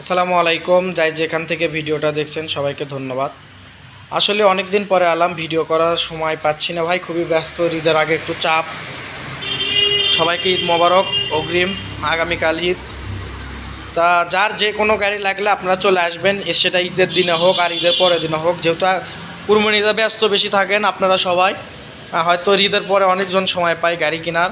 আসসালামু আলাইকুম। যাই যেখান থেকে ভিডিওটা দেখছেন সবাইকে ধন্যবাদ। আসলে অনেক দিন পরে আলাম, ভিডিও করার সময় পাচ্ছি না ভাই, খুবই ব্যস্ত। ঈদের আগে একটু চাপ। সবাইকে ঈদ মোবারক অগ্রিম। আগামীকাল ঈদ। তা যার যে কোনো গাড়ি লাগলে আপনারা চলে আসবেন, সেটা ঈদের দিনে হোক আর ঈদের পরের দিনে হোক। যেহেতু কুরবানিতে ব্যস্ত বেশি থাকেন আপনারা সবাই, হয়তো ঈদের পরে অনেকজন সময় পায় গাড়ি কেনার।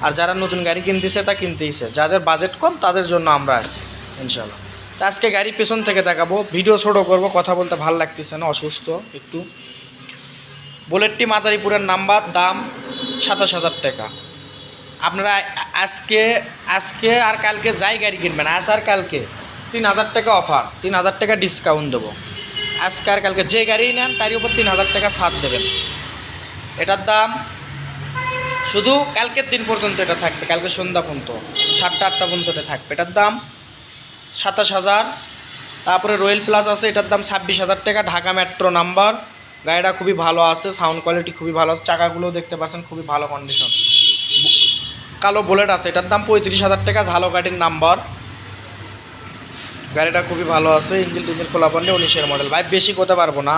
আর যারা নতুন গাড়ি কিনতেছে তা কিনতেইছে, যাদের বাজেট কম তাদের জন্য আমরা আছি ইনশাল্লাহ। তা আজকে গাড়ি পেছন থেকে দেখাবো, ভিডিও ছোটো করবো, কথা বলতে ভালো লাগতেছে না, অসুস্থ একটু। বুলেটটি মাদারীপুরের নাম্বার, দাম 27,000 টাকা। আপনারা আজকে আজকে আর কালকে যাই গাড়ি কিনবেন, আজ আর কালকে 3,000 টাকা অফার, 3,000 টাকা ডিসকাউন্ট দেবো। আজকে আর কালকে যে গাড়ি নেন তারই উপর 3,000 টাকা ছাড় দেবেন। এটার দাম শুধু কালকের দিন পর্যন্ত এটা থাকবে, কালকে সন্ধ্যা পর্যন্ত 7টা 8টা পর্যন্ত এটা থাকবে। এটার দাম 27,000। তারপরে রয়্যাল প্লাস আছে, এটার দাম 26,000 টাকা। ঢাকা মেট্রো নাম্বার, গাড়িটা খুবই ভালো আছে, সাউন্ড কোয়ালিটি খুবই ভালো আছে, চাকাগুলোও দেখতে পাচ্ছেন খুবই ভালো কন্ডিশন। কালো বুলেট আছে, এটার দাম 35,000 টাকা। ঝালো গাড়ির নাম্বার, গাড়িটা খুবই ভালো আছে, ইঞ্জিন টিঞ্জিন খোলা পড়লে 19-এর মডেল। ভাই বেশি করতে পারবো না,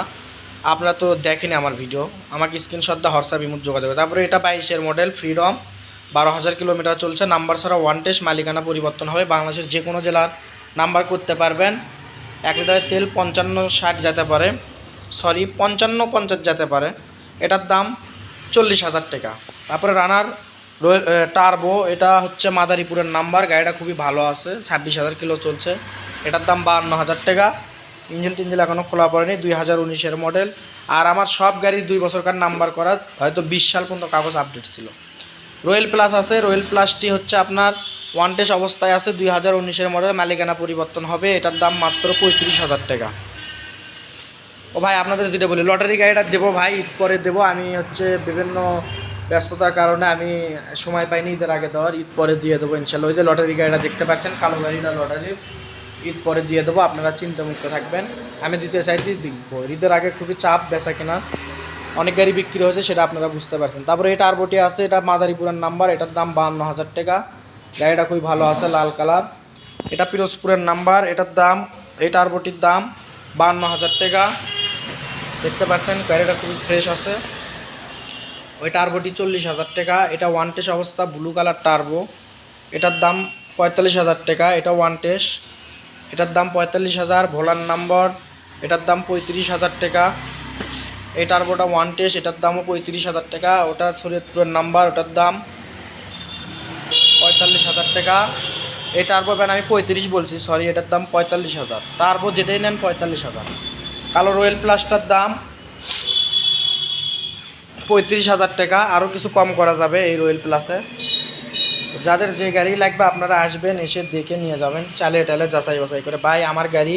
আপনারা তো দেখেনি আমার ভিডিও, আমাকে স্ক্রিনশট দিয়ে হোয়াটসঅ্যাপ ইমোতে যোগাযোগ। তারপরে এটা 22-এর মডেল, ফ্রিডম, 12,000 কিলোমিটার চলছে। নাম্বার ছাড়া ওয়ান টেস্ট, মালিকানা পরিবর্তন হবে। বাংলাদেশের যে কোনো জেলার নাম্বার করতে পারবেন। 1 লিটারের তেল 55-60 যেতে পারে, সরি 55-50 যেতে পারে। এটার দাম 40,000 টাকা। তারপরে রানার টার্বো, এটা হচ্ছে মাদারীপুরের নাম্বার, গাড়িটা খুবই ভালো আছে, 26,000 কিলো চলছে। এটার দাম 52,000 টাকা। ইঞ্জিন টিঞ্জিল এখনও খোলা পড়েনি, 2019-এর মডেল। আর আমার সব গাড়ির 2 বছরকার নাম্বার করা, হয়তো 20 সাল পর্যন্ত কাগজ আপডেট ছিল। রয়্যাল প্লাস আছে, রয়্যাল প্লাসটি হচ্ছে আপনার ওয়ান টেস্ট অবস্থায় আছে, 2019-এর মডেল, মালিকানা পরিবর্তন হবে। এটার দাম মাত্র 35,000 টাকা। ও ভাই আপনাদের যেটা বলি, লটারি গাড়িটা দেবো ভাই, ঈদ পরে দেবো। আমি হচ্ছে বিভিন্ন ব্যস্ততার কারণে আমি সময় পাইনি ঈদের আগে দেওয়ার, ঈদ পরে দিয়ে দেবো ইনশাল্লাহ। ওই যে লটারি গাড়িটা দেখতে পাচ্ছেন, কালো গাড়িটা লটারির, ঈদ পরে দিয়ে দেবো, আপনারা চিন্তামুক্ত থাকবেন। আমি দিতে চাইছি দিব, ঈদের আগে খুবই চাপ বেচা কেনা, অনেক গাড়ি বিক্রি হয়েছে, সেটা আপনারা বুঝতে পারছেন। তারপরে এটা টার্বোটি আছে, এটা মাদারীপুরের নাম্বার, এটার দাম 52,000 টাকা। গাড়িটা খুবই ভালো আছে, লাল কালার। এটা পিরোজপুরের নাম্বার, এটার দাম, এই টার্বোটির দাম 52,000 টাকা। দেখতে পাচ্ছেন গাড়িটা খুবই ফ্রেশ আছে। ওই টার্বোটি 40,000 টাকা। এটা ওয়ান টেস্ট অবস্থা, ব্লু কালার টার্বো, এটার দাম 45,000 টাকা। এটা ওয়ান টেস্ট, এটার দাম 45,000। ভোলার নাম্বার, এটার দাম 35,000 টাকা। এই টার্বোটা ওয়ান টেস্ট, এটার দামও 35,000 টাকা। ওটা শরীয়তপুরের নাম্বার, ওটার দাম 45,000 টাকা। এই টার্বো প্যান আমি 35 বলছি, সরি, এটার দাম 45,000। টার্বো যেটাই নেন 45,000। কালো রয়্যাল প্লাসটার দাম 35,000 টাকা। আরও কিছু কম করা যাবে এই রয়্যাল প্লাসে। যাদের যে গাড়ি লাগবে আপনারা আসবেন, এসে দেখে নিয়ে যাবেন, চালে টালে যাচাই বাছাই করে। ভাই আমার গাড়ি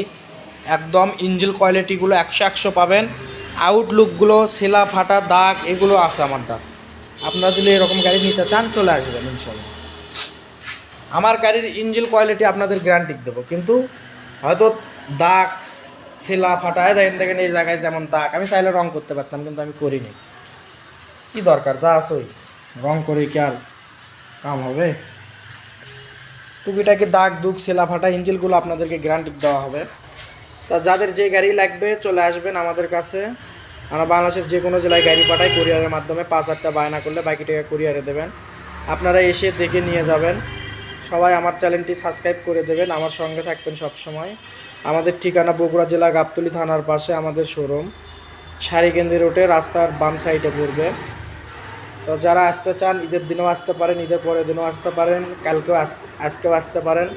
একদম ইঞ্জিন কোয়ালিটিগুলো 100 পাবেন, আউটলুকগুলো, সেলা ফাটা দাগ এগুলো আছে আমার দাগ। আপনারা যদি এরকম গাড়ি নিতে চান চলে আসবেন ইনশাল্লাহ। আমার গাড়ির ইঞ্জিন কোয়ালিটি আপনাদের গ্যারান্টি দেবো, কিন্তু হয়তো দাগ সেলা ফাটায় দেখেন এই জায়গায় যেমন দাগ, আমি চাইলে রং করতে পারতাম কিন্তু আমি করিনি। কি দরকার, যা আছে ওই রং করে কি আর কাম হবে? টুকিটাকি দাগ দুগ সেলা ফাটা ইঞ্জিনগুলো আপনাদেরকে গ্যারান্টি দেওয়া হবে। তা যাদের যে গাড়ি লাগবে চলে আসবেন আমাদের কাছে। আমরা বাংলাদেশের যে কোনো জেলায় গাড়ি পাঠাই কুরিয়ারের মাধ্যমে, 5,000 বায়না করলে বাকি টাকা কুরিয়ারে দেবেন। আপনারা এসে দেখে নিয়ে যাবেন। সবাই আমার চ্যানেলটি সাবস্ক্রাইব করে দেবেন, আমার সঙ্গে থাকবেন সব সময়। আমাদের ঠিকানা বগুড়া জেলা গাবতলী থানার পাশে আমাদের শোরুম, সারিকেন্দ্রি রোডে, রাস্তার বাম সাইডে পড়বে। তো যারা আসতে চান ঈদের দিনেও আসতে পারেন, ঈদের পরের দিনও আসতে পারেন, কালকেও আজকেও আসতে পারেন।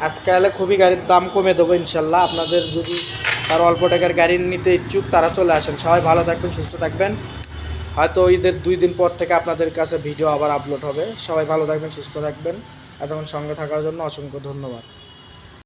আজকে হলে খুবই গাড়ির দাম কমে দেবো ইনশাল্লাহ। আপনাদের যদি কারো অল্প টাকার গাড়ি নিতে ইচ্ছুক তারা চলে আসেন। সবাই ভালো থাকবেন, সুস্থ থাকবেন। হয়তো ঈদের 2 দিন পর থেকে আপনাদের কাছে ভিডিও আবার আপলোড হবে। সবাই ভালো থাকবেন, সুস্থ থাকবেন। এতক্ষণ সঙ্গে থাকার জন্য অসংখ্য ধন্যবাদ।